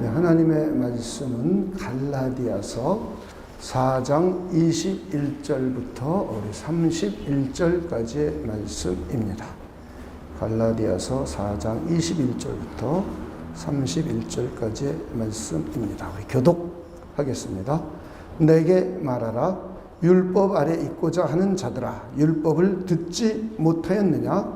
하나님의 말씀은 갈라디아서 4장 21절부터 우리 31절까지의 말씀입니다. 갈라디아서 4장 21절부터 31절까지의 말씀입니다. 우리 교독하겠습니다. 내게 말하라. 율법 아래 있고자 하는 자들아, 율법을 듣지 못하였느냐?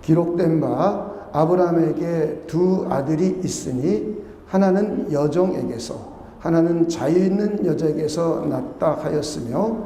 기록된 바 아브라함에게 두 아들이 있으니 하나는 여종에게서 하나는 자유 있는 여자에게서 났다 하였으며,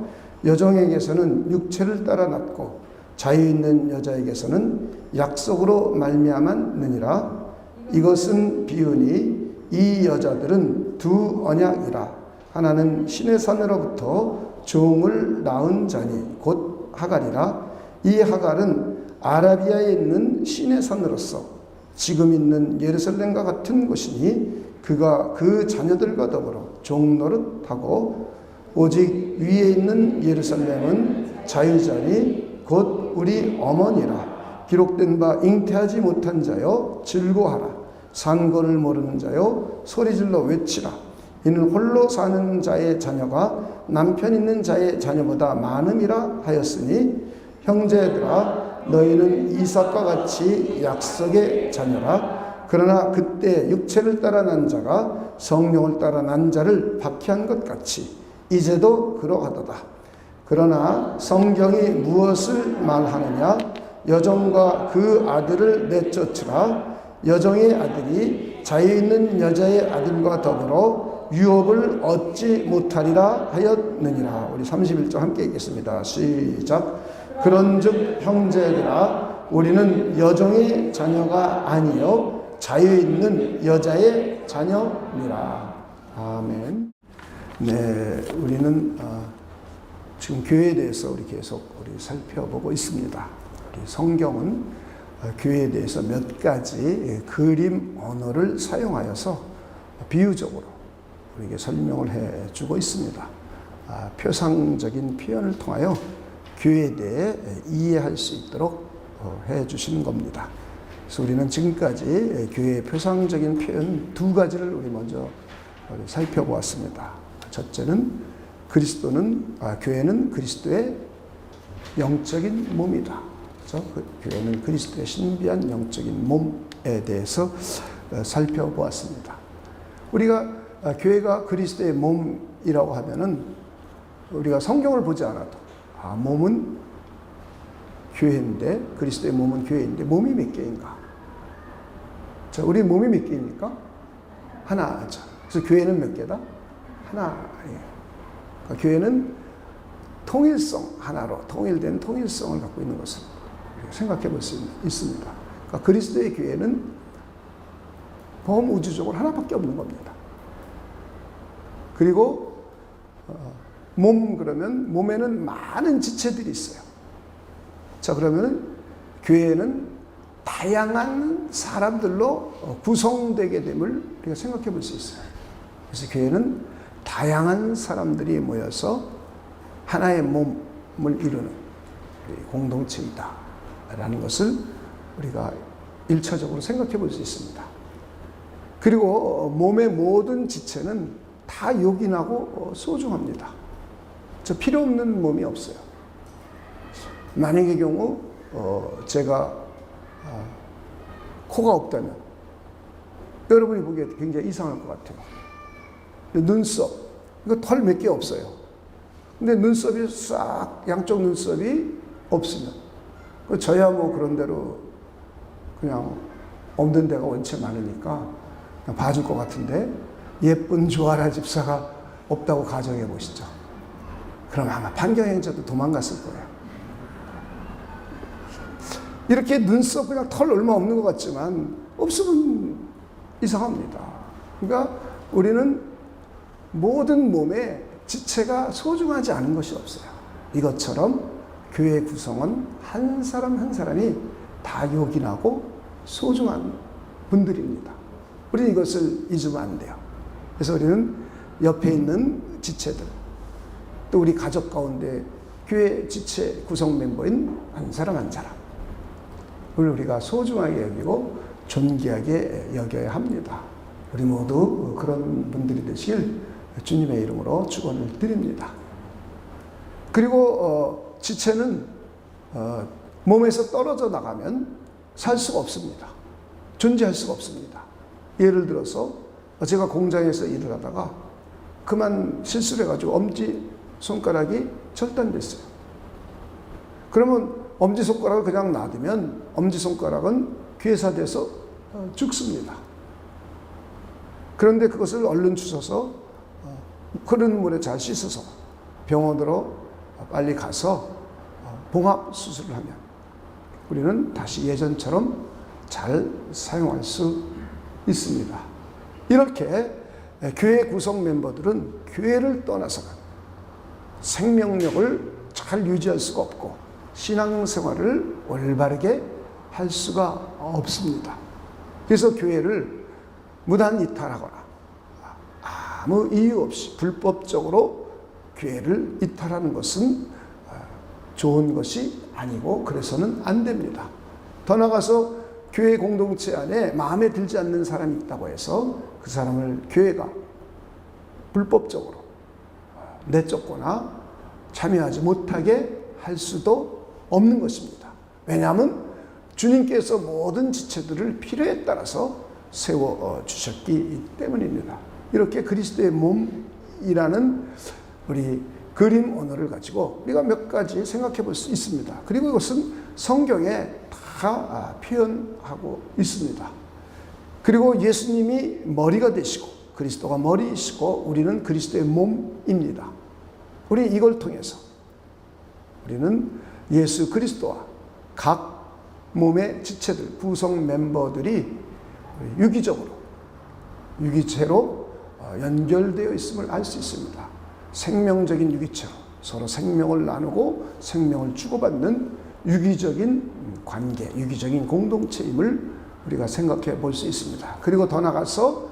여종에게서는 육체를 따라 났고 자유 있는 여자에게서는 약속으로 말미암았느니라. 이것은 비유니 이 여자들은 두 언약이라. 하나는 신의 산으로부터 종을 낳은 자니 곧 하갈이라. 이 하갈은 아라비아에 있는 신의 산으로서 지금 있는 예루살렘과 같은 곳이니 그가 그 자녀들과 더불어 종노릇하고, 오직 위에 있는 예루살렘은 자유자니 곧 우리 어머니라. 기록된 바 잉태하지 못한 자여 즐거하라. 산고를 모르는 자여 소리질러 외치라. 이는 홀로 사는 자의 자녀가 남편 있는 자의 자녀보다 많음이라 하였으니, 형제들아 너희는 이삭과 같이 약속의 자녀라. 그러나 그때 육체를 따라 난 자가 성령을 따라 난 자를 박해한 것 같이 이제도 그러하도다. 그러나 성경이 무엇을 말하느냐? 여종과 그 아들을 내쫓으라. 여종의 아들이 자유 있는 여자의 아들과 더불어 유업을 얻지 못하리라 하였느니라. 우리 31절 함께 읽겠습니다. 시작. 그런즉 형제들아, 우리는 여종의 자녀가 아니요 자유 있는 여자의 자녀니라. 아멘. 네, 우리는 지금 교회에 대해서 우리 계속 살펴보고 있습니다. 우리 성경은 교회에 대해서 몇 가지 그림 언어를 사용하여서 비유적으로 우리에게 설명을 해주고 있습니다. 표상적인 표현을 통하여 교회에 대해 이해할 수 있도록 해주시는 겁니다. 그래서 우리는 지금까지 교회의 표상적인 표현 두 가지를 우리 먼저 살펴보았습니다. 첫째는 교회는 그리스도의 영적인 몸이다. 그렇죠? 교회는 그리스도의 신비한 영적인 몸에 대해서 살펴보았습니다. 우리가 교회가 그리스도의 몸이라고 하면은 우리가 성경을 보지 않아도 몸은 교회인데, 그리스도의 몸은 교회인데 몸이 몇 개인가? 자, 우리 몸이 몇 개입니까? 하나죠. 그래서 교회는 몇 개다? 하나예요. 그러니까 교회는 통일성, 하나로 통일된 통일성을 갖고 있는 것을 생각해 볼 수 있습니다. 그러니까 그리스도의 교회는 범우주적으로 하나밖에 없는 겁니다. 그리고 그러면 몸에는 많은 지체들이 있어요. 자, 그러면은 교회는 다양한 사람들로 구성되게 됨을 우리가 생각해 볼 수 있어요. 그래서 교회는 다양한 사람들이 모여서 하나의 몸을 이루는 공동체이다 라는 것을 우리가 1차적으로 생각해 볼 수 있습니다. 그리고 몸의 모든 지체는 다 요긴하고 소중합니다. 필요 없는 몸이 없어요. 만약의 경우 제가 코가 없다면 여러분이 보기에 굉장히 이상할 것 같아요. 눈썹, 이거 털 몇 개 없어요. 근데 눈썹이 싹, 양쪽 눈썹이 없으면 저야 뭐 그런 대로 그냥 없는 데가 원체 많으니까 그냥 봐줄 것 같은데, 예쁜 조아라 집사가 없다고 가정해 보시죠. 그럼 아마 판경행자도 도망갔을 거예요. 이렇게 눈썹 그냥 털 얼마 없는 것 같지만 없으면 이상합니다. 그러니까 우리는 모든 몸에 지체가 소중하지 않은 것이 없어요. 이것처럼 교회 구성원 한 사람 한 사람이 다 요긴하고 소중한 분들입니다. 우리는 이것을 잊으면 안 돼요. 그래서 우리는 옆에 있는 지체들, 또 우리 가족 가운데 교회 지체 구성 멤버인 한 사람 한 사람, 우리가 소중하게 여기고 존귀하게 여겨야 합니다. 우리 모두 그런 분들이 되시길 주님의 이름으로 축원을 드립니다. 그리고 지체는 몸에서 떨어져 나가면 살 수가 없습니다. 존재할 수가 없습니다. 예를 들어서 제가 공장에서 일을 하다가 그만 실수를 해가지고 엄지손가락이 절단됐어요. 그러면 엄지손가락을 그냥 놔두면 엄지손가락은 괴사돼서 죽습니다. 그런데 그것을 얼른 주워서 흐르는 물에 잘 씻어서 병원으로 빨리 가서 봉합수술을 하면 우리는 다시 예전처럼 잘 사용할 수 있습니다. 이렇게 교회 구성 멤버들은 교회를 떠나서는 생명력을 잘 유지할 수가 없고 신앙생활을 올바르게 할 수가 없습니다. 그래서 교회를 무단 이탈하거나 아무 이유 없이 불법적으로 교회를 이탈하는 것은 좋은 것이 아니고 그래서는 안 됩니다. 더 나아가서 교회 공동체 안에 마음에 들지 않는 사람이 있다고 해서 그 사람을 교회가 불법적으로 내쫓거나 참여하지 못하게 할 수도 없는 것입니다. 왜냐하면 주님께서 모든 지체들을 필요에 따라서 세워주셨기 때문입니다. 이렇게 그리스도의 몸이라는 우리 그림 언어를 가지고 우리가 몇 가지 생각해 볼 수 있습니다. 그리고 이것은 성경에 다 표현하고 있습니다. 그리고 예수님이 머리가 되시고 그리스도가 머리이시고 우리는 그리스도의 몸입니다. 우리 이걸 통해서 우리는 예수 그리스도와 각 몸의 지체들, 구성 멤버들이 유기체로 연결되어 있음을 알 수 있습니다. 생명적인 유기체로 서로 생명을 나누고 생명을 주고받는 유기적인 관계, 유기적인 공동체임을 우리가 생각해 볼 수 있습니다. 그리고 더 나아가서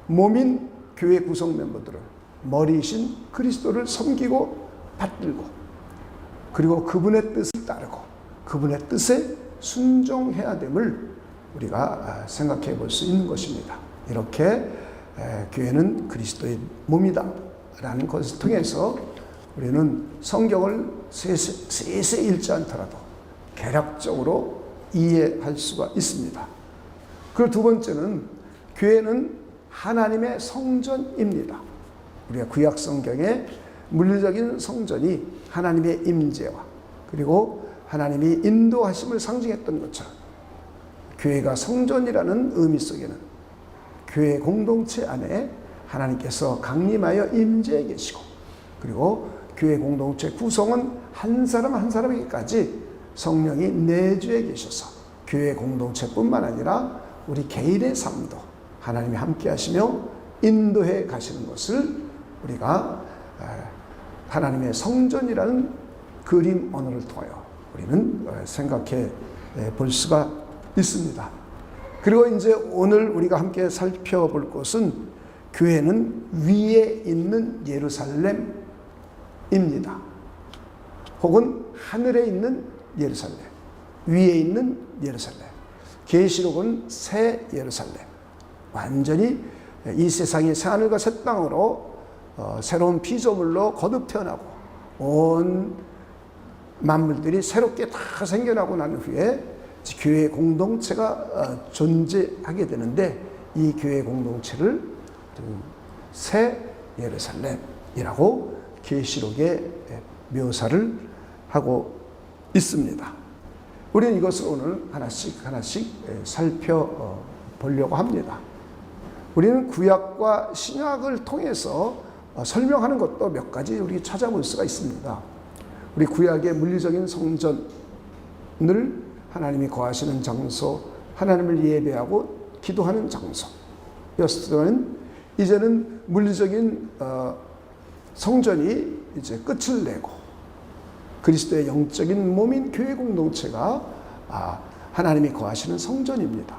몸인 교회 구성 멤버들은 머리이신 그리스도를 섬기고 받들고 그리고 그분의 뜻을 따르고 그분의 뜻에 순종해야 됨을 우리가 생각해 볼 수 있는 것입니다. 이렇게 교회는 그리스도의 몸이다 라는 것을 통해서 우리는 성경을 세세 읽지 않더라도 개략적으로 이해할 수가 있습니다. 그리고 두 번째는 교회는 하나님의 성전입니다. 우리가 구약 성경에 물리적인 성전이 하나님의 임재와 그리고 하나님이 인도하심을 상징했던 것처럼 교회가 성전이라는 의미 속에는 교회 공동체 안에 하나님께서 강림하여 임재해 계시고 그리고 교회 공동체 구성은 한 사람 한 사람에게까지 성령이 내주해 계셔서 교회 공동체뿐만 아니라 우리 개인의 삶도 하나님이 함께 하시며 인도해 가시는 것을 우리가 하나님의 성전이라는 그림 언어를 통하여 우리는 생각해 볼 수가 있습니다. 그리고 이제 오늘 우리가 함께 살펴볼 것은 교회는 위에 있는 예루살렘입니다. 혹은 하늘에 있는 예루살렘, 위에 있는 예루살렘. 계시록은 새 예루살렘. 완전히 이 세상이 새하늘과 새 땅으로 새로운 피조물로 거듭 태어나고 온 만물들이 새롭게 다 생겨나고 난 후에 교회 공동체가 존재하게 되는데 이 교회 공동체를 새 예루살렘이라고 계시록에 묘사를 하고 있습니다. 우리는 이것을 오늘 하나씩 살펴보려고 합니다. 우리는 구약과 신약을 통해서 설명하는 것도 몇 가지 우리 찾아볼 수가 있습니다. 우리 구약의 물리적인 성전을 하나님이 거하시는 장소, 하나님을 예배하고 기도하는 장소였으면 이제는 물리적인 성전이 이제 끝을 내고 그리스도의 영적인 몸인 교회 공동체가 하나님이 거하시는 성전입니다.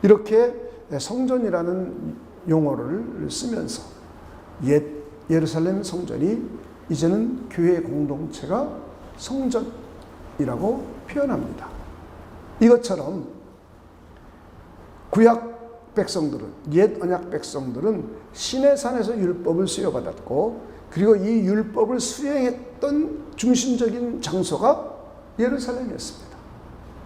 이렇게 성전이라는 용어를 쓰면서 옛 예루살렘 성전이 이제는 교회 공동체가 성전이라고 표현합니다. 이것처럼 구약 백성들은, 옛 언약 백성들은 시내산에서 율법을 수여받았고, 그리고 이 율법을 수행했던 중심적인 장소가 예루살렘이었습니다.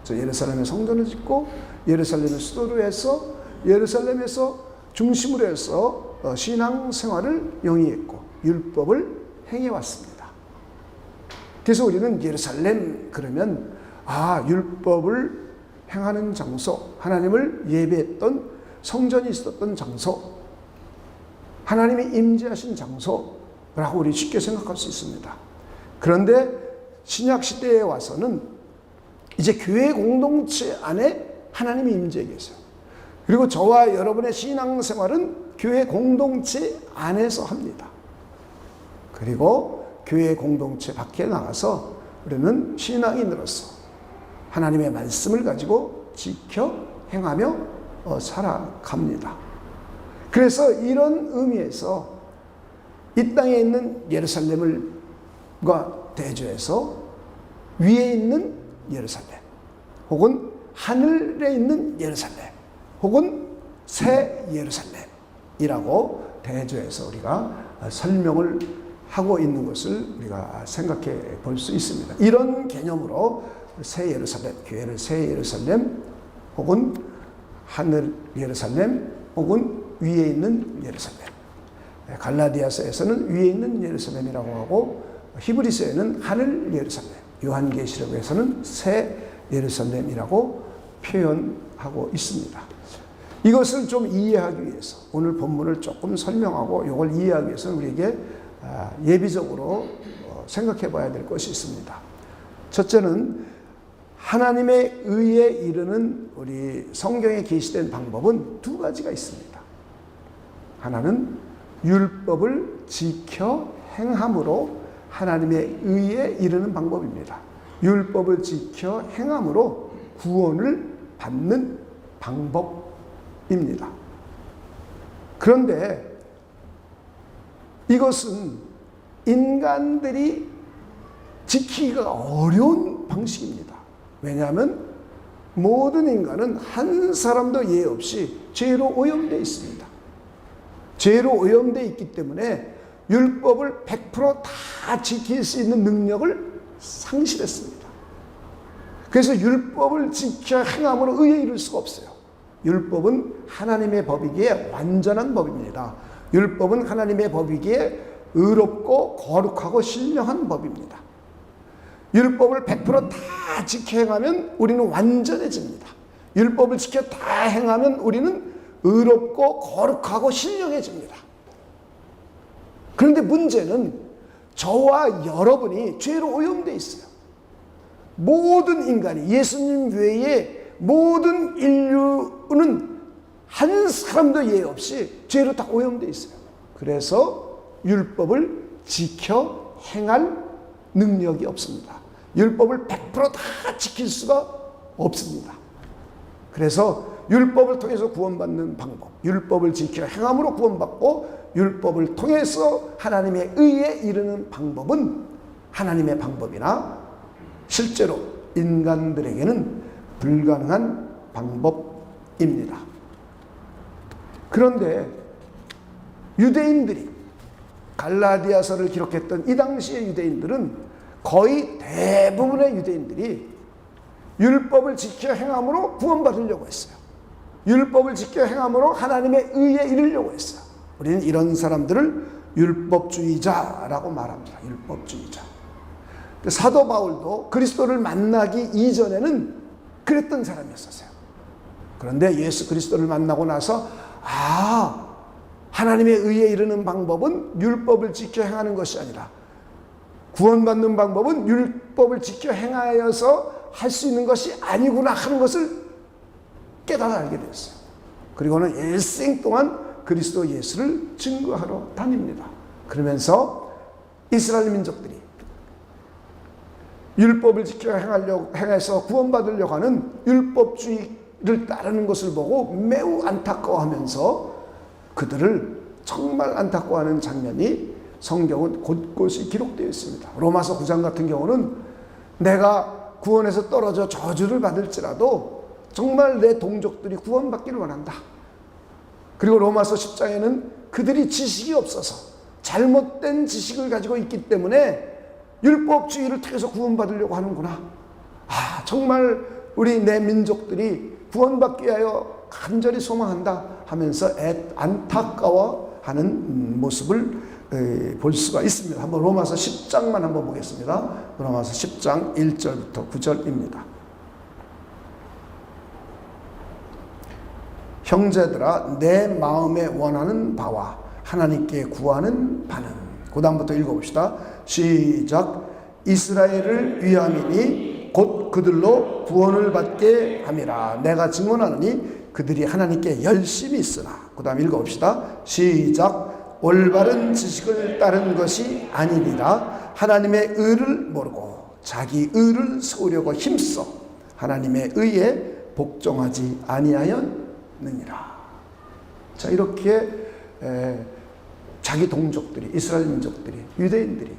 그래서 예루살렘에 성전을 짓고 예루살렘을 수도로 해서 예루살렘에서 중심으로 해서 신앙 생활을 영위했고 율법을 행해왔습니다. 그래서 우리는 예루살렘 그러면 율법을 행하는 장소, 하나님을 예배했던 성전이 있었던 장소, 하나님이 임재하신 장소라고 우리 쉽게 생각할 수 있습니다. 그런데 신약시대에 와서는 이제 교회 공동체 안에 하나님이 임재해 계세요. 그리고 저와 여러분의 신앙생활은 교회 공동체 안에서 합니다. 그리고 교회 공동체 밖에 나가서 우리는 신앙인으로서 하나님의 말씀을 가지고 지켜 행하며 살아갑니다. 그래서 이런 의미에서 이 땅에 있는 예루살렘과 대조해서 위에 있는 예루살렘, 혹은 하늘에 있는 예루살렘, 혹은 새 예루살렘이라고 대조해서 우리가 설명을 하고 있는 것을 우리가 생각해 볼 수 있습니다. 이런 개념으로 새 예루살렘, 교회를 새 예루살렘, 혹은 하늘 예루살렘, 혹은 위에 있는 예루살렘. 갈라디아서에서는 위에 있는 예루살렘이라고 하고 히브리서에는 하늘 예루살렘, 요한계시록에서는 새 예루살렘이라고 표현하고 있습니다. 이것을 좀 이해하기 위해서 오늘 본문을 조금 설명하고 이걸 이해하기 위해서는 우리에게 예비적으로 생각해 봐야 될 것이 있습니다. 첫째는 하나님의 의에 이르는 우리 성경에 게시된 방법은 두 가지가 있습니다. 하나는 율법을 지켜 행함으로 하나님의 의에 이르는 방법입니다. 율법을 지켜 행함으로 구원을 받는 방법입니다. 그런데 이것은 인간들이 지키기가 어려운 방식입니다. 왜냐하면 모든 인간은 한 사람도 예외 없이 죄로 오염되어 있습니다. 죄로 오염되어 있기 때문에 율법을 100% 지킬 수 있는 능력을 상실했습니다. 그래서 율법을 지켜 행함으로 의에 이를 수가 없어요. 율법은 하나님의 법이기에 완전한 법입니다. 율법은 하나님의 법이기에 의롭고 거룩하고 신령한 법입니다. 율법을 100% 지켜 행하면 우리는 완전해집니다. 율법을 지켜 다 행하면 우리는 의롭고 거룩하고 신령해집니다. 그런데 문제는 저와 여러분이 죄로 오염되어 있어요. 모든 인간이, 예수님 외에 모든 인류는 한 사람도 예외 없이 죄로 다 오염되어 있어요. 그래서 율법을 지켜 행할 능력이 없습니다. 율법을 100%다 지킬 수가 없습니다. 그래서 율법을 통해서 구원받는 방법, 율법을 지켜 행함으로 구원받고 율법을 통해서 하나님의 의에 이르는 방법은 하나님의 방법이나 실제로 인간들에게는 불가능한 방법입니다. 그런데 유대인들이, 갈라디아서를 기록했던 이 당시의 유대인들은 거의 대부분의 유대인들이 율법을 지켜 행함으로 구원받으려고 했어요. 율법을 지켜 행함으로 하나님의 의에 이르려고 했어요. 우리는 이런 사람들을 율법주의자라고 말합니다. 율법주의자. 사도 바울도 그리스도를 만나기 이전에는 그랬던 사람이었어요. 그런데 예수 그리스도를 만나고 나서 하나님의 의에 이르는 방법은 율법을 지켜 행하는 것이 아니라 구원받는 방법은 율법을 지켜 행하여서 할 수 있는 것이 아니구나 하는 것을 깨달아 알게 됐어요. 그리고는 일생 동안 그리스도 예수를 증거하러 다닙니다. 그러면서 이스라엘 민족들이 율법을 지켜 행해서 구원받으려고 하는 율법주의를 따르는 것을 보고 매우 안타까워하면서 그들을 정말 안타까워하는 장면이 성경은 곳곳이 기록되어 있습니다. 로마서 9장 같은 경우는 내가 구원에서 떨어져 저주를 받을지라도 정말 내 동족들이 구원받기를 원한다. 그리고 로마서 10장에는 그들이 지식이 없어서 잘못된 지식을 가지고 있기 때문에 율법주의를 통해서 구원받으려고 하는구나. 정말 우리 내 민족들이 구원받기 위하여 간절히 소망한다 하면서 안타까워하는 모습을 볼 수가 있습니다. 한번 로마서 10장만 한번 보겠습니다. 로마서 10장 1절부터 9절입니다. 형제들아, 내 마음에 원하는 바와 하나님께 구하는 바는, 그 다음부터 읽어봅시다. 시작. 이스라엘을 위함이니 곧 그들로 구원을 받게 함이라. 내가 증언하노니 그들이 하나님께 열심히 있으나. 그 다음 읽어봅시다. 시작. 올바른 지식을 따른 것이 아니니라. 하나님의 의를 모르고 자기 의를 세우려고 힘써 하나님의 의에 복종하지 아니하였느니라. 자, 이렇게 자기 동족들이, 이스라엘 민족들이, 유대인들이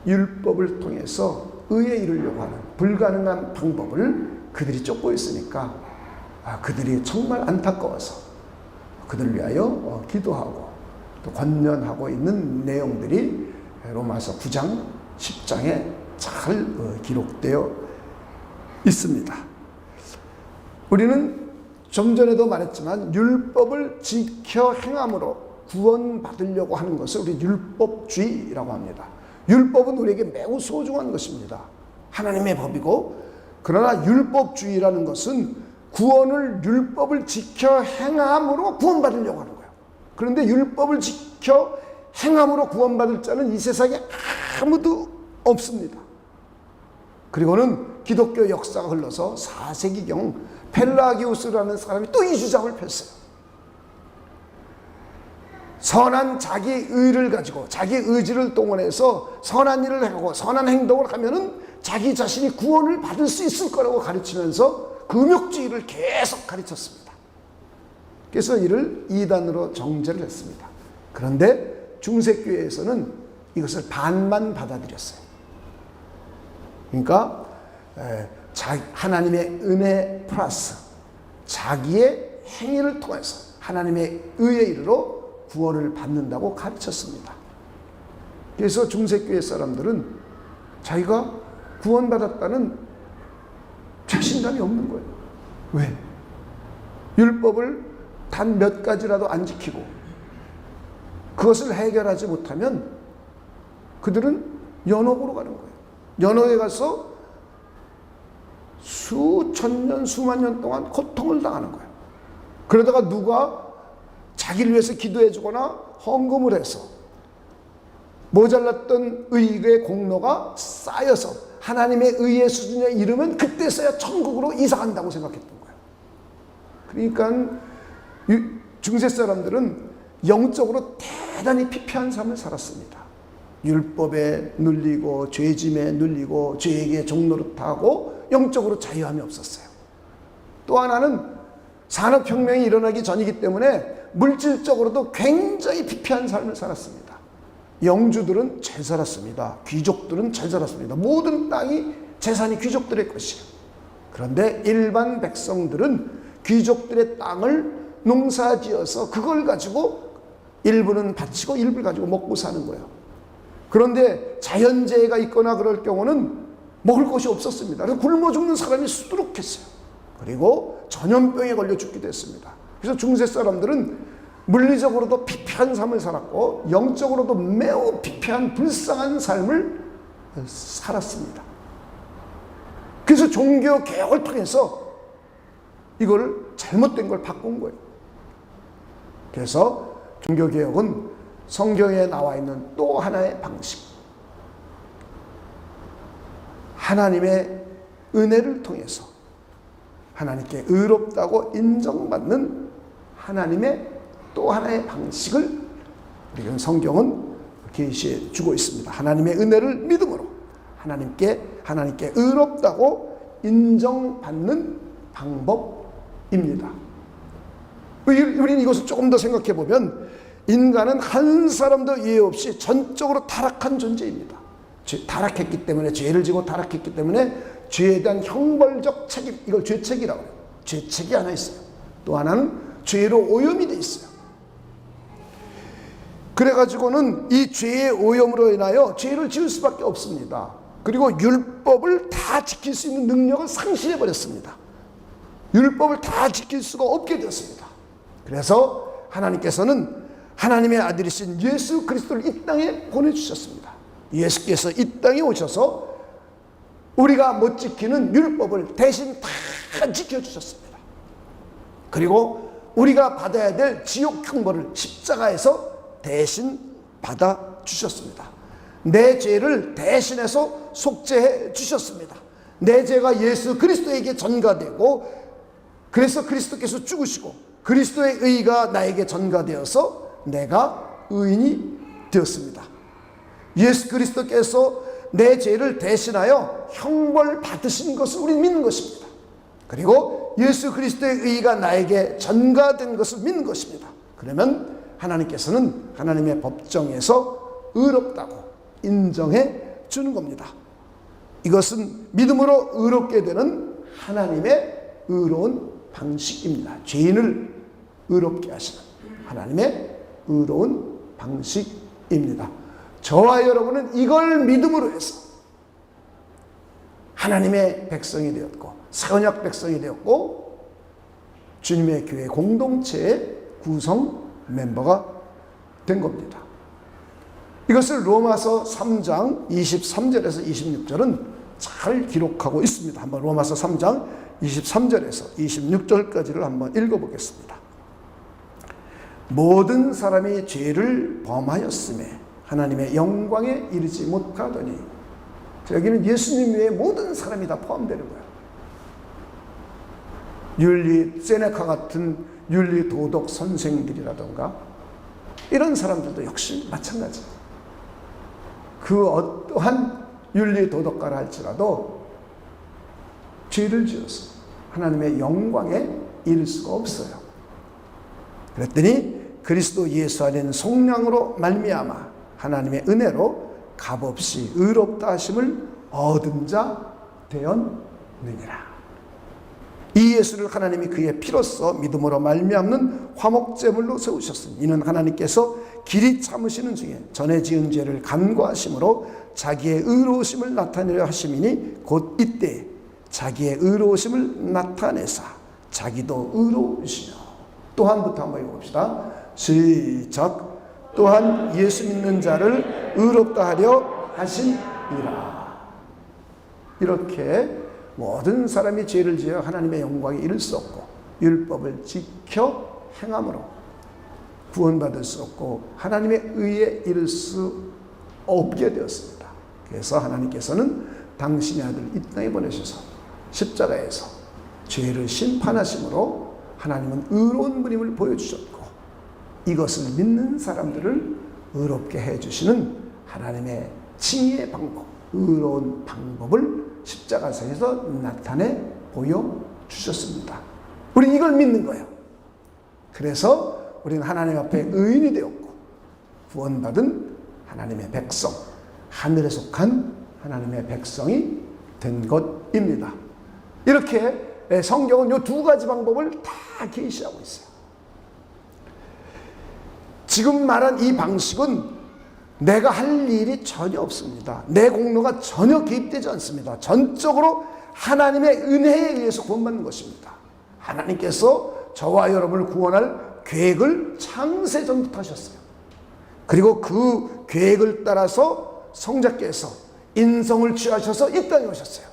율법을 통해서 의에 이르려고 하는 불가능한 방법을 그들이 쫓고 있으니까 그들이 정말 안타까워서 그들을 위하여 기도하고 또 권면하고 있는 내용들이 로마서 9장 10장에 잘 기록되어 있습니다. 우리는 좀 전에도 말했지만 율법을 지켜 행함으로 구원받으려고 하는 것을 우리 율법주의라고 합니다. 율법은 우리에게 매우 소중한 것입니다. 하나님의 법이고, 그러나 율법주의라는 것은 구원을 율법을 지켜 행함으로 구원받으려고 하는 거예요. 그런데 율법을 지켜 행함으로 구원받을 자는 이 세상에 아무도 없습니다. 그리고는 기독교 역사가 흘러서 4세기경 펠라기우스라는 사람이 또 이 주장을 폈어요. 선한 자기 의를 가지고 자기 의지를 동원해서 선한 일을 하고 선한 행동을 하면은 자기 자신이 구원을 받을 수 있을 거라고 가르치면서 금욕주의를 계속 가르쳤습니다. 그래서 이를 이단으로 정죄를 했습니다. 그런데 중세교회에서는 이것을 반만 받아들였어요. 그러니까 하나님의 은혜 플러스 자기의 행위를 통해서 하나님의 의에 이르러 구원을 받는다고 가르쳤습니다. 그래서 중세교회 사람들은 자기가 구원받았다는 자신감이 없는 거예요. 왜? 율법을 단 몇 가지라도 안 지키고 그것을 해결하지 못하면 그들은 연옥으로 가는 거예요. 연옥에 가서 수천 년, 수만 년 동안 고통을 당하는 거예요. 그러다가 누가 자기를 위해서 기도해 주거나 헌금을 해서 모자랐던 의의 공로가 쌓여서 하나님의 의의 수준에 이르면 그때서야 천국으로 이사간다고 생각했던 거예요. 그러니까 중세 사람들은 영적으로 대단히 피폐한 삶을 살았습니다. 율법에 눌리고 죄짐에 눌리고 죄에게 종노릇하고 영적으로 자유함이 없었어요. 또 하나는 산업혁명이 일어나기 전이기 때문에 물질적으로도 굉장히 피폐한 삶을 살았습니다. 영주들은 잘 살았습니다. 귀족들은 잘 살았습니다. 모든 땅이 재산이 귀족들의 것이에요. 그런데 일반 백성들은 귀족들의 땅을 농사지어서 그걸 가지고 일부는 바치고 일부를 가지고 먹고 사는 거예요. 그런데 자연재해가 있거나 그럴 경우는 먹을 것이 없었습니다. 그래서 굶어 죽는 사람이 수두룩했어요. 그리고 전염병에 걸려 죽기도 했습니다. 그래서 중세 사람들은 물리적으로도 피폐한 삶을 살았고 영적으로도 매우 피폐한 불쌍한 삶을 살았습니다. 그래서 종교 개혁을 통해서 이걸 잘못된 걸 바꾼 거예요. 그래서 종교 개혁은 성경에 나와 있는 또 하나의 방식, 하나님의 은혜를 통해서 하나님께 의롭다고 인정받는 하나님의 또 하나의 방식을 우리는 성경은 계시해 주고 있습니다. 하나님의 은혜를 믿음으로 하나님께 의롭다고 인정받는 방법입니다. 우리는 이것을 조금 더 생각해 보면 인간은 한 사람도 예외 없이 전적으로 타락한 존재입니다. 타락했기 때문에, 죄를 지고 타락했기 때문에 죄에 대한 형벌적 책임, 이걸 죄책이라고 해요. 죄책이 하나 있어요. 또 하나는 죄로 오염이 돼 있어요. 그래가지고는 이 죄의 오염으로 인하여 죄를 지을 수밖에 없습니다. 그리고 율법을 다 지킬 수 있는 능력을 상실해 버렸습니다. 율법을 다 지킬 수가 없게 되었습니다. 그래서 하나님께서는 하나님의 아들이신 예수 그리스도를 이 땅에 보내주셨습니다. 예수께서 이 땅에 오셔서 우리가 못 지키는 율법을 대신 다 지켜주셨습니다. 그리고 우리가 받아야 될 지옥 형벌을 십자가에서 대신 받아주셨습니다. 내 죄를 대신해서 속죄해 주셨습니다. 내 죄가 예수 그리스도에게 전가되고, 그래서 그리스도께서 죽으시고 그리스도의 의가 나에게 전가되어서 내가 의인이 되었습니다. 예수 그리스도께서 내 죄를 대신하여 형벌 받으신 것을 우리는 믿는 것입니다. 그리고 예수 그리스도의 의가 나에게 전가된 것을 믿는 것입니다. 그러면 하나님께서는 하나님의 법정에서 의롭다고 인정해 주는 겁니다. 이것은 믿음으로 의롭게 되는 하나님의 의로운 방식입니다. 죄인을 의롭게 하시는 하나님의 의로운 방식입니다. 저와 여러분은 이걸 믿음으로 해서 하나님의 백성이 되었고, 선약 백성이 되었고, 주님의 교회 공동체의 구성 멤버가 된 겁니다. 이것을 로마서 3장 23절에서 26절은 잘 기록하고 있습니다. 한번 로마서 3장 23절에서 26절까지를 한번 읽어보겠습니다. 모든 사람이 죄를 범하였음에 하나님의 영광에 이르지 못하더니, 여기는 예수님 외에 모든 사람이 다 포함되는 거예요. 윤리, 세네카 같은 윤리 도덕 선생들이라던가 이런 사람들도 역시 마찬가지예요. 그 어떠한 윤리 도덕가라 할지라도 죄를 지어서 하나님의 영광에 이를 수가 없어요. 그랬더니 그리스도 예수 안에는 속량으로 말미암아 하나님의 은혜로 값없이 의롭다 하심을 얻은 자 되었느니라. 이 예수를 하나님이 그의 피로써 믿음으로 말미암는 화목제물로 세우셨으니 이는 하나님께서 길이 참으시는 중에 전에 지은 죄를 간과하심으로 자기의 의로우심을 나타내려 하심이니 곧 이때 자기의 의로우심을 나타내사 자기도 의로우시며. 또한부터 한번 읽어봅시다. 시작. 또한 예수 믿는 자를 의롭다 하려 하심이라. 이렇게 모든 사람이 죄를 지어 하나님의 영광에 이를 수 없고 율법을 지켜 행함으로 구원받을 수 없고 하나님의 의에 이를 수 없게 되었습니다. 그래서 하나님께서는 당신의 아들을 이 땅에 보내셔서 십자가에서 죄를 심판하심으로 하나님은 의로운 분임을 보여주셨고, 이것을 믿는 사람들을 의롭게 해주시는 하나님의 칭의의 방법, 의로운 방법을 십자가상에서 나타내 보여주셨습니다. 우리는 이걸 믿는 거예요. 그래서 우리는 하나님 앞에 의인이 되었고 구원받은 하나님의 백성, 하늘에 속한 하나님의 백성이 된 것입니다. 이렇게 성경은 이 두 가지 방법을 다 계시하고 있어요. 지금 말한 이 방식은 내가 할 일이 전혀 없습니다. 내 공로가 전혀 개입되지 않습니다. 전적으로 하나님의 은혜에 의해서 구원받는 것입니다. 하나님께서 저와 여러분을 구원할 계획을 창세전부터 하셨어요. 그리고 그 계획을 따라서 성자께서 인성을 취하셔서 이 땅에 오셨어요.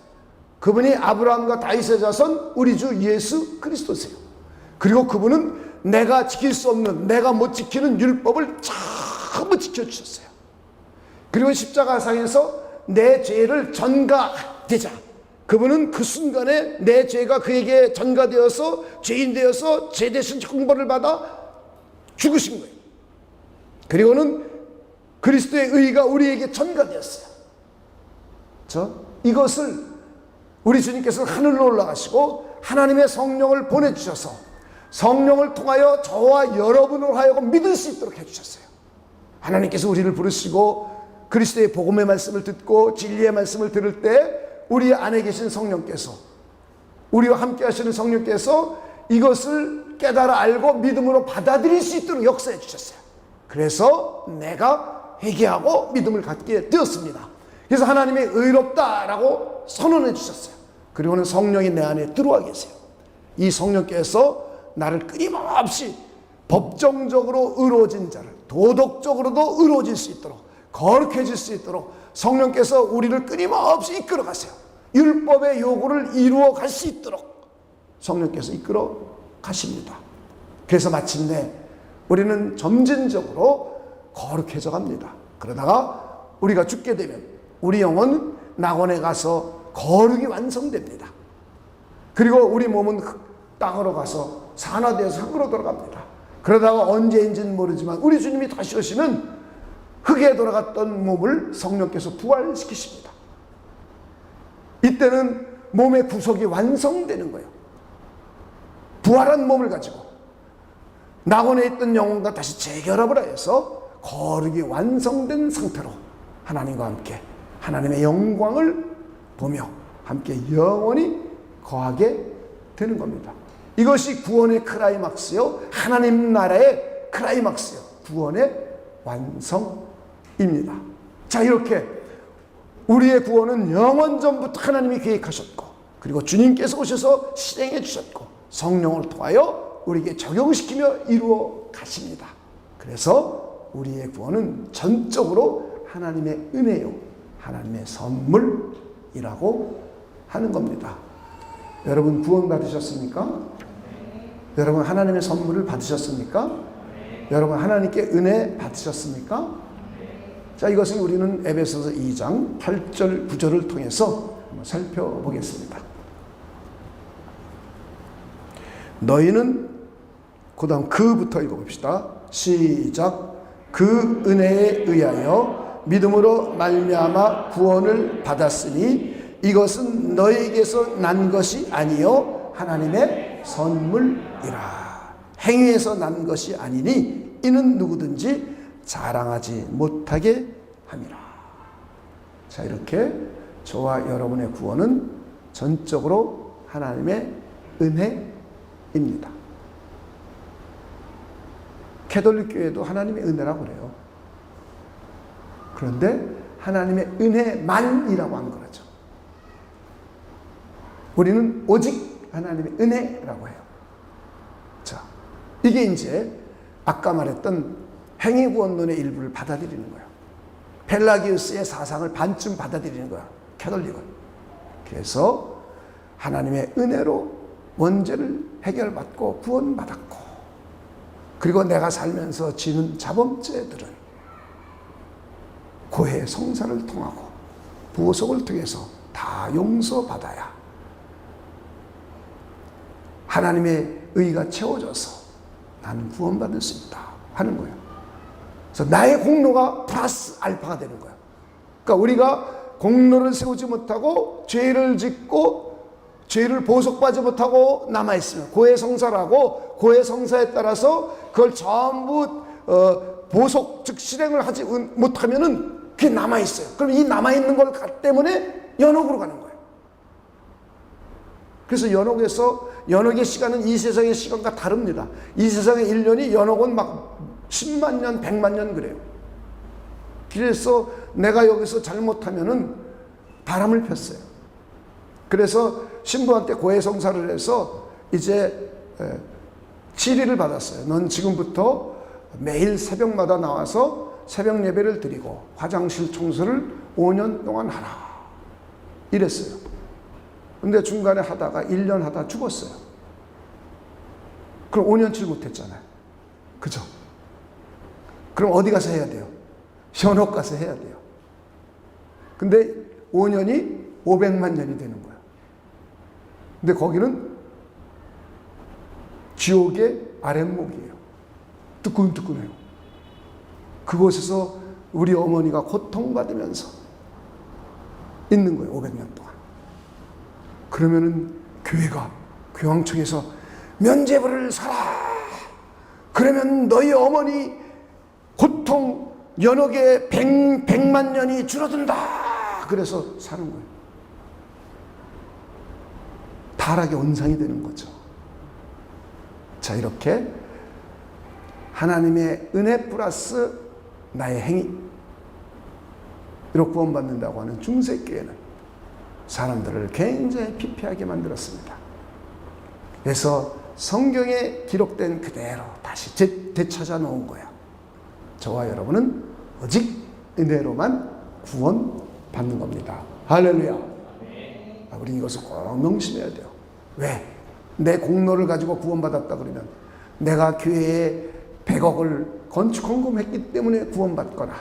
그분이 아브라함과 다윗의 자손 우리 주 예수 그리스도세요. 그리고 그분은 내가 지킬 수 없는, 내가 못 지키는 율법을 전부 지켜주셨어요. 그리고 십자가상에서 내 죄를 전가되자 그분은 그 순간에 내 죄가 그에게 전가되어서 죄인 되어서 죄 대신 형벌을 받아 죽으신 거예요. 그리고는 그리스도의 의가 우리에게 전가되었어요. 이것을 우리 주님께서 하늘로 올라가시고 하나님의 성령을 보내주셔서 성령을 통하여 저와 여러분을 하여금 믿을 수 있도록 해주셨어요. 하나님께서 우리를 부르시고 그리스도의 복음의 말씀을 듣고 진리의 말씀을 들을 때 우리 안에 계신 성령께서, 우리와 함께 하시는 성령께서 이것을 깨달아 알고 믿음으로 받아들일 수 있도록 역사해 주셨어요. 그래서 내가 회개하고 믿음을 갖게 되었습니다. 그래서 하나님이 의롭다라고 선언해 주셨어요. 그리고는 성령이 내 안에 들어와 계세요. 이 성령께서 나를 끊임없이 법정적으로 의로워진 자를 도덕적으로도 의로워질 수 있도록, 거룩해질 수 있도록 성령께서 우리를 끊임없이 이끌어 가세요. 율법의 요구를 이루어 갈 수 있도록 성령께서 이끌어 가십니다. 그래서 마침내 우리는 점진적으로 거룩해져 갑니다. 그러다가 우리가 죽게 되면 우리 영혼은 낙원에 가서 거룩이 완성됩니다. 그리고 우리 몸은 땅으로 가서 산화되어서 흙으로 돌아갑니다. 그러다가 언제인지는 모르지만 우리 주님이 다시 오시는 흙에 돌아갔던 몸을 성령께서 부활시키십니다. 이때는 몸의 구속이 완성되는 거예요. 부활한 몸을 가지고 낙원에 있던 영혼과 다시 재결합을 하여서 거룩이 완성된 상태로 하나님과 함께 하나님의 영광을 보며 함께 영원히 거하게 되는 겁니다. 이것이 구원의 클라이막스요, 하나님 나라의 클라이막스요, 구원의 완성입니다. 자, 이렇게 우리의 구원은 영원전부터 하나님이 계획하셨고, 그리고 주님께서 오셔서 실행해 주셨고, 성령을 통하여 우리에게 적용시키며 이루어 가십니다. 그래서 우리의 구원은 전적으로 하나님의 은혜요, 하나님의 선물이라고 하는 겁니다. 여러분 구원 받으셨습니까? 여러분 하나님의 선물을 받으셨습니까? 여러분 하나님께 은혜 받으셨습니까? 자, 이것을 우리는 에베소서 2장 8절 9절을 통해서 한번 살펴보겠습니다. 너희는, 그 다음 그부터 읽어봅시다. 시작. 그 은혜에 의하여 믿음으로 말미암아 구원을 받았으니 이것은 너희에게서 난 것이 아니요 하나님의 선물이라. 행위에서 난 것이 아니니 이는 누구든지 자랑하지 못하게 함이라. 자, 이렇게 저와 여러분의 구원은 전적으로 하나님의 은혜입니다. 캐톨릭 교회도 하나님의 은혜라고 그래요. 그런데 하나님의 은혜만이라고 한 거죠. 우리는 오직 하나님의 은혜라고 해요. 자, 이게 이제 아까 말했던 행위구원론의 일부를 받아들이는 거예요. 펠라기우스의 사상을 반쯤 받아들이는 거야, 캐톨릭은. 그래서 하나님의 은혜로 원죄를 해결받고 구원받았고, 그리고 내가 살면서 지는 자범죄들은 고해 성사를 통하고 보석을 통해서 다 용서받아야 하나님의 의가 채워져서 나는 구원받을 수 있다 하는 거예요. 그래서 나의 공로가 플러스 알파가 되는 거예요. 그러니까 우리가 공로를 세우지 못하고 죄를 짓고 죄를 보석받지 못하고 남아있으면 고해성사라고, 고해성사에 따라서 그걸 전부 보석 즉 실행을 하지 못하면은 그게 남아있어요. 그럼 이 남아있는 걸 때문에 연옥으로 가는 거예요. 그래서 연옥의 시간은 이 세상의 시간과 다릅니다. 이 세상의 1년이 연옥은 막 10만 년, 100만 년 그래요. 그래서 내가 여기서 잘못하면은 바람을 폈어요. 그래서 신부한테 고해성사를 해서 이제 지리를 받았어요. 넌 지금부터 매일 새벽마다 나와서 새벽 예배를 드리고 화장실 청소를 5년 동안 하라. 이랬어요. 근데 중간에 하다가 1년 하다 죽었어요. 그럼 5년치를 못했잖아요. 그죠? 그럼 어디 가서 해야 돼요? 연옥 가서 해야 돼요. 근데 5년이 500만 년이 되는 거예요. 근데 거기는 지옥의 아랫목이에요. 뜨끈뜨끈해요. 그곳에서 우리 어머니가 고통받으면서 있는 거예요. 500년 동안. 그러면은 교회가, 교황청에서 면죄부를 서라. 그러면 너희 어머니 고통 연옥의 100만 년이 줄어든다. 그래서 사는 거예요. 타락의 온상이 되는 거죠. 자, 이렇게 하나님의 은혜 플러스 나의 행위, 이로 구원받는다고 하는 중세교회는 사람들을 굉장히 피폐하게 만들었습니다. 그래서 성경에 기록된 그대로 다시 되찾아 놓은 거야. 저와 여러분은 오직 은혜로만 구원받는 겁니다. 할렐루야. 우리는 이것을 꼭 명심해야 돼요. 왜? 내 공로를 가지고 구원받았다 그러면 내가 교회에 100억을 건축 헌금했기 때문에 구원받거나,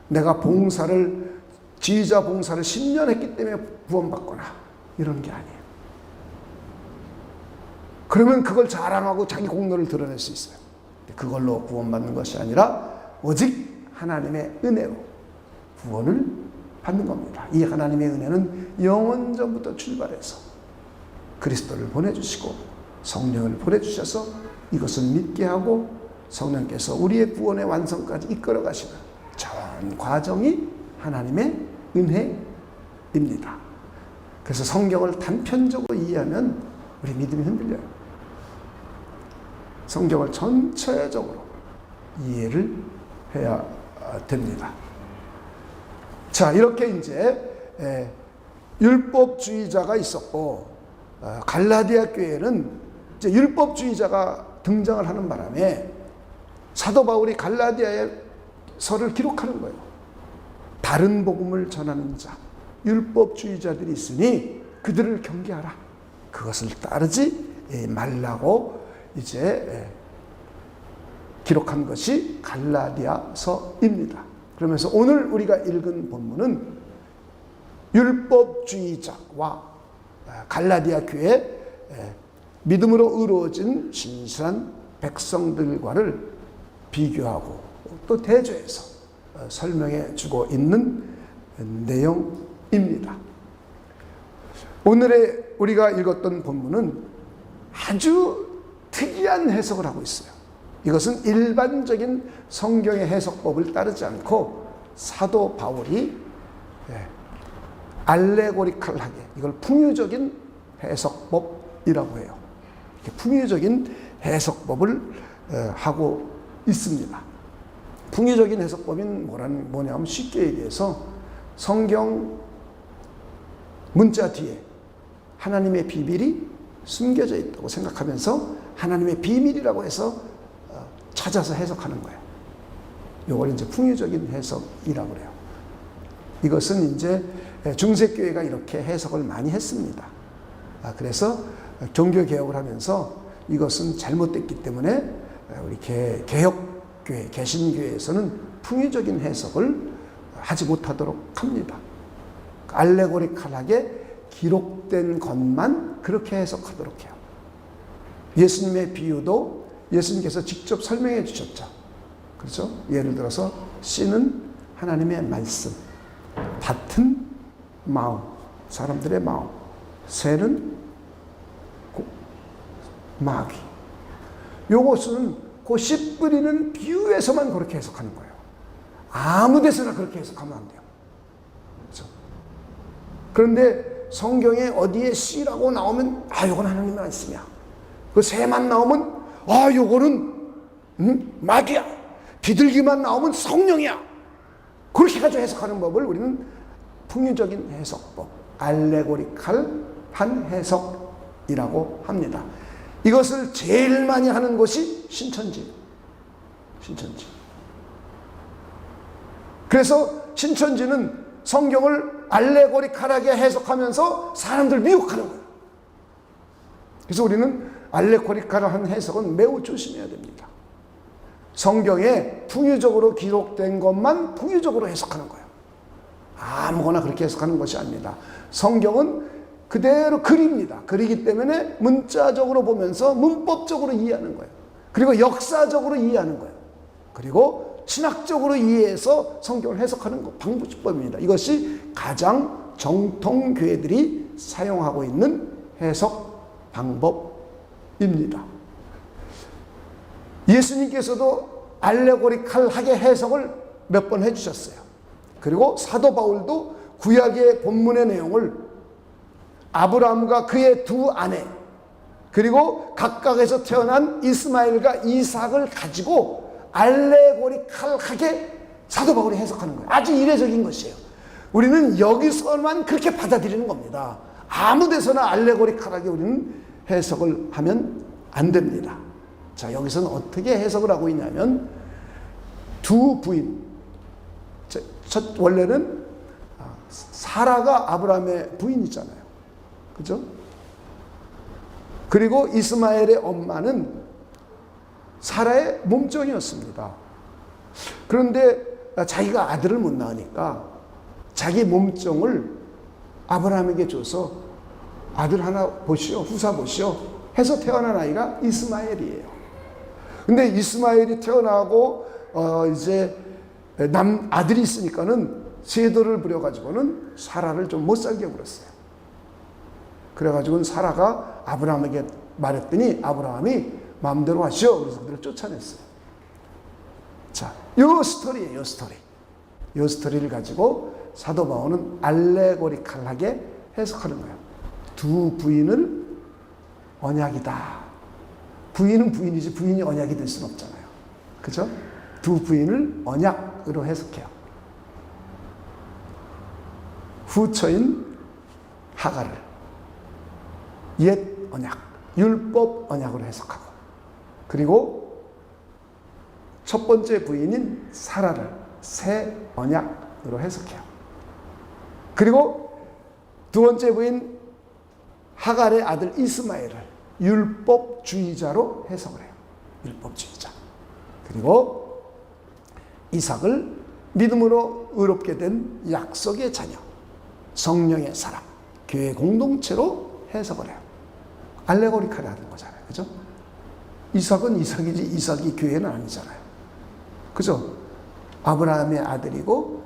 내가 지휘자 봉사를 10년 했기 때문에 구원받거나, 이런 게 아니에요. 그러면 그걸 자랑하고 자기 공로를 드러낼 수 있어요. 그걸로 구원받는 것이 아니라 오직 하나님의 은혜로 구원을 받는 겁니다. 이 하나님의 은혜는 영원전부터 출발해서 그리스도를 보내주시고 성령을 보내주셔서 이것을 믿게 하고 성령께서 우리의 구원의 완성까지 이끌어 가시는 전 과정이 하나님의 은혜입니다. 그래서 성경을 단편적으로 이해하면 우리 믿음이 흔들려요. 성경을 전체적으로 이해를 해야 됩니다. 자, 이렇게 이제 율법주의자가 있었고, 갈라디아 교회는 이제 율법주의자가 등장을 하는 바람에 사도 바울이 갈라디아의 서를 기록하는 거예요. 다른 복음을 전하는 자, 율법주의자들이 있으니 그들을 경계하라. 그것을 따르지 말라고 이제 기록한 것이 갈라디아서입니다. 그러면서 오늘 우리가 읽은 본문은 율법주의자와 갈라디아 교회 믿음으로 의로워진 신실한 백성들과를 비교하고 또 대조해서 설명해 주고 있는 내용입니다. 오늘의 우리가 읽었던 본문은 아주 특이한 해석을 하고 있어요. 이것은 일반적인 성경의 해석법을 따르지 않고 사도 바울이 알레고리칼하게, 이걸 풍유적인 해석법이라고 해요. 풍유적인 해석법을 하고 있습니다. 풍유적인 해석법은 뭐냐면 쉽게 얘기해서 성경 문자 뒤에 하나님의 비밀이 숨겨져 있다고 생각하면서 하나님의 비밀이라고 해서 찾아서 해석하는 거예요. 이걸 이제 풍유적인 해석이라고 그래요. 이것은 이제 중세교회가 이렇게 해석을 많이 했습니다. 그래서 종교개혁을 하면서 이것은 잘못됐기 때문에 우리 개혁교회, 개신교회에서는 풍유적인 해석을 하지 못하도록 합니다. 알레고리칼하게 기록된 것만 그렇게 해석하도록 해요. 예수님의 비유도 예수님께서 직접 설명해 주셨죠. 그렇죠? 예를 들어서 씨는 하나님의 말씀, 밭은 마음, 사람들의 마음, 새는 마귀. 요것은 그 씨 뿌리는 비유에서만 그렇게 해석하는 거예요. 아무 데서나 그렇게 해석하면 안 돼요. 그렇죠? 그런데 성경에 어디에 씨라고 나오면 요건 하나님의 말씀이야. 그 새만 나오면 요거는 마귀야. 비둘기만 나오면 성령이야. 그렇게 가지고 해석하는 법을 우리는 풍유적인 해석법, 알레고리칼한 해석이라고 합니다. 이것을 제일 많이 하는 것이 신천지. 그래서 신천지는 성경을 알레고리칼하게 해석하면서 사람들 미혹하는 거예요. 그래서 우리는 알레고리칼한 해석은 매우 조심해야 됩니다. 성경에 풍유적으로 기록된 것만 풍유적으로 해석하는 거예요. 아무거나 그렇게 해석하는 것이 아닙니다. 성경은 그대로 글입니다. 글이기 때문에 문자적으로 보면서 문법적으로 이해하는 거예요. 그리고 역사적으로 이해하는 거예요. 그리고 신학적으로 이해해서 성경을 해석하는 방법입니다. 이것이 가장 정통교회들이 사용하고 있는 해석 방법입니다. 예수님께서도 알레고리칼하게 해석을 몇 번 해주셨어요. 그리고 사도 바울도 구약의 본문의 내용을 아브라함과 그의 두 아내, 그리고 각각에서 태어난 이스마엘과 이삭을 가지고 알레고리칼하게 사도 바울이 해석하는 거예요. 아주 이례적인 것이에요. 우리는 여기서만 그렇게 받아들이는 겁니다. 아무 데서나 알레고리칼하게 우리는 해석을 하면 안 됩니다. 자, 여기서는 어떻게 해석을 하고 있냐면 두 부인, 원래는 사라가 아브라함의 부인이잖아요. 그죠? 그리고 이스마엘의 엄마는 사라의 몸종이었습니다. 그런데 자기가 아들을 못 낳으니까 자기 몸종을 아브라함에게 줘서 아들 하나 보시오, 후사 보시오 해서 태어난 아이가 이스마엘이에요. 근데 이스마엘이 태어나고 이제 아들이 있으니까는 세도를 부려가지고는 사라를 좀 못 살게 굴었어요. 그래가지고는 사라가 아브라함에게 말했더니 아브라함이 마음대로 하시오. 그래서 그들을 쫓아냈어요. 자, 요 스토리예요, 요 스토리. 요 스토리를 가지고 사도 바울은 알레고리칼하게 해석하는 거예요. 두 부인을 언약이다. 부인은 부인이지 부인이 언약이 될 수는 없잖아요. 그죠? 두 부인을 언약으로 해석해요. 후처인 하갈을 옛 언약, 율법 언약으로 해석하고, 그리고 첫 번째 부인인 사라를 새 언약으로 해석해요. 그리고 두 번째 부인 하갈의 아들 이스마엘을 율법주의자로 해석을 해요. 율법주의자. 그리고 이삭을 믿음으로 의롭게 된 약속의 자녀, 성령의 사람, 교회 공동체로 해석을 해요. 알레고리칼이 하는 거잖아요. 그죠? 이삭은 이삭이지 이삭이 교회는 아니잖아요. 그죠? 아브라함의 아들이고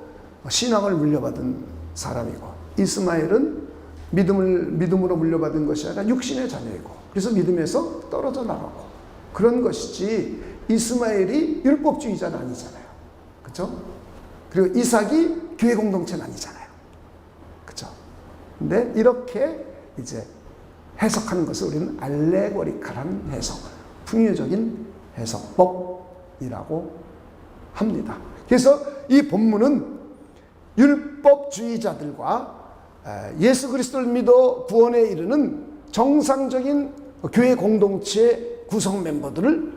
신앙을 물려받은 사람이고, 이스마엘은 믿음으로 물려받은 것이 아니라 육신의 자녀이고, 그래서 믿음에서 떨어져 나가고 그런 것이지 이스마엘이 율법주의자는 아니잖아요. 그죠? 그리고 이삭이 교회 공동체는 아니잖아요. 그죠? 근데 이렇게 이제 해석하는 것을 우리는 알레고리칼한 해석, 풍요적인 해석법이라고 합니다. 그래서 이 본문은 율법주의자들과 예수 그리스도를 믿어 구원에 이르는 정상적인 교회 공동체의 구성 멤버들을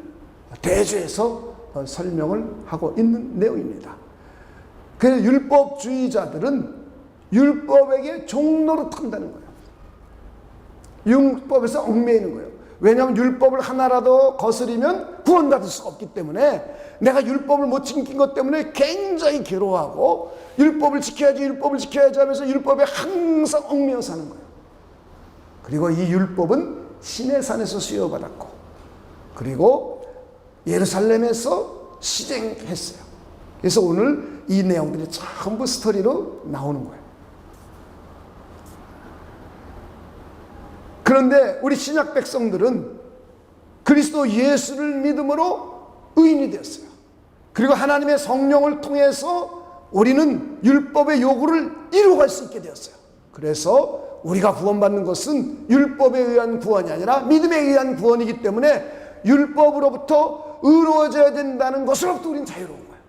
대조해서 설명을 하고 있는 내용입니다. 그래서 율법주의자들은 율법에게 종노릇한다는 거예요. 율법에서 얽매이는 거예요. 왜냐하면 율법을 하나라도 거스리면 구원받을 수가 없기 때문에 내가 율법을 못 지킨 것 때문에 굉장히 괴로워하고 율법을 지켜야지 하면서 율법에 항상 얽매여 사는 거예요. 그리고 이 율법은 시내산에서 수여받았고, 그리고 예루살렘에서 실행했어요. 그래서 오늘 이 내용들이 전부 스토리로 나오는 거예요. 그런데 우리 신약 백성들은 그리스도 예수를 믿음으로 의인이 되었어요. 그리고 하나님의 성령을 통해서 우리는 율법의 요구를 이루어갈 수 있게 되었어요. 그래서 우리가 구원받는 것은 율법에 의한 구원이 아니라 믿음에 의한 구원이기 때문에 율법으로부터 의로워져야 된다는 것으로부터 우리는 자유로운 거예요.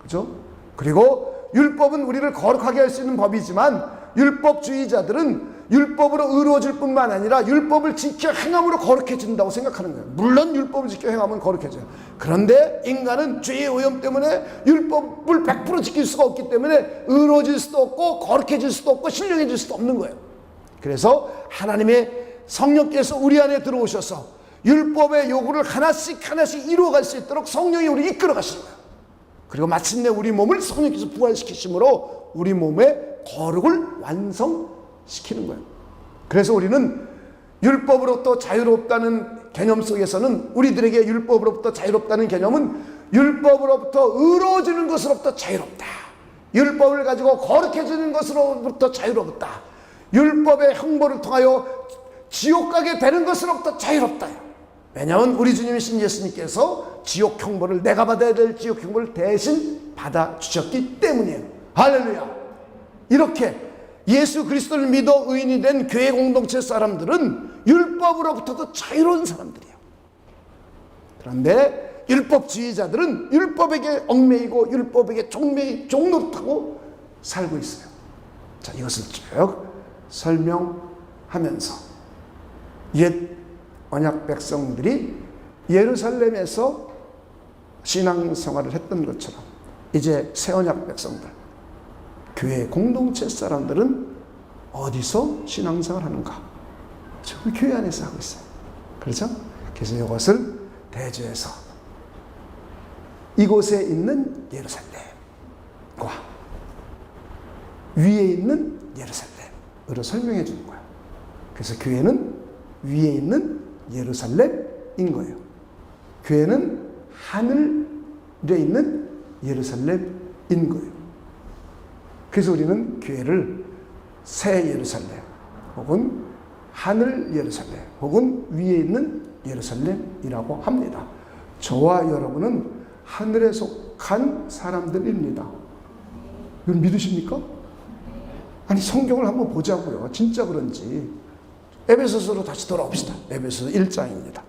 그죠? 그리고 율법은 우리를 거룩하게 할 수 있는 법이지만 율법주의자들은 율법으로 의로워질 뿐만 아니라 율법을 지켜 행함으로 거룩해진다고 생각하는 거예요. 물론 율법을 지켜 행하면 거룩해져요. 그런데 인간은 죄의 오염 때문에 율법을 100% 지킬 수가 없기 때문에 의로워질 수도 없고 거룩해질 수도 없고 신령해질 수도 없는 거예요. 그래서 하나님의 성령께서 우리 안에 들어오셔서 율법의 요구를 하나씩 이루어갈 수 있도록 성령이 우리를 이끌어 가시는 거예요. 그리고 마침내 우리 몸을 성령께서 부활시키심으로 우리 몸의 거룩을 완성시키는 거예요. 그래서 우리는 율법으로부터 자유롭다는 개념 속에서는, 우리들에게 율법으로부터 자유롭다는 개념은 율법으로부터 의로워지는 것으로부터 자유롭다, 율법을 가지고 거룩해지는 것으로부터 자유롭다, 율법의 형벌을 통하여 지옥 가게 되는 것으로부터 자유롭다. 왜냐하면 우리 주님이신 예수님께서 지옥 형벌을, 내가 받아야 될 지옥 형벌을 대신 받아주셨기 때문이에요. 할렐루야. 이렇게 예수 그리스도를 믿어 의인이 된 교회 공동체 사람들은 율법으로부터도 자유로운 사람들이에요. 그런데 율법주의자들은 율법에게 얽매이고 율법에게 종노릇하고 살고 있어요. 자, 이것을 쭉 설명하면서 옛 언약 백성들이 예루살렘에서 신앙생활을 했던 것처럼 이제 새 언약 백성들, 교회 공동체 사람들은 어디서 신앙생활 하는가? 저희 교회 안에서 하고 있어요. 그렇죠? 그래서 이것을 대조해서 이곳에 있는 예루살렘과 위에 있는 예루살렘으로 설명해 주는 거예요. 그래서 교회는 위에 있는 예루살렘인 거예요. 교회는 하늘에 있는 예루살렘인 거예요. 그래서 우리는 교회를 새 예루살렘 혹은 하늘 예루살렘 혹은 위에 있는 예루살렘이라고 합니다. 저와 여러분은 하늘에 속한 사람들입니다. 이건 믿으십니까? 아니, 성경을 한번 보자고요. 진짜 그런지. 에베소서로 다시 돌아옵시다. 에베소서 1장입니다.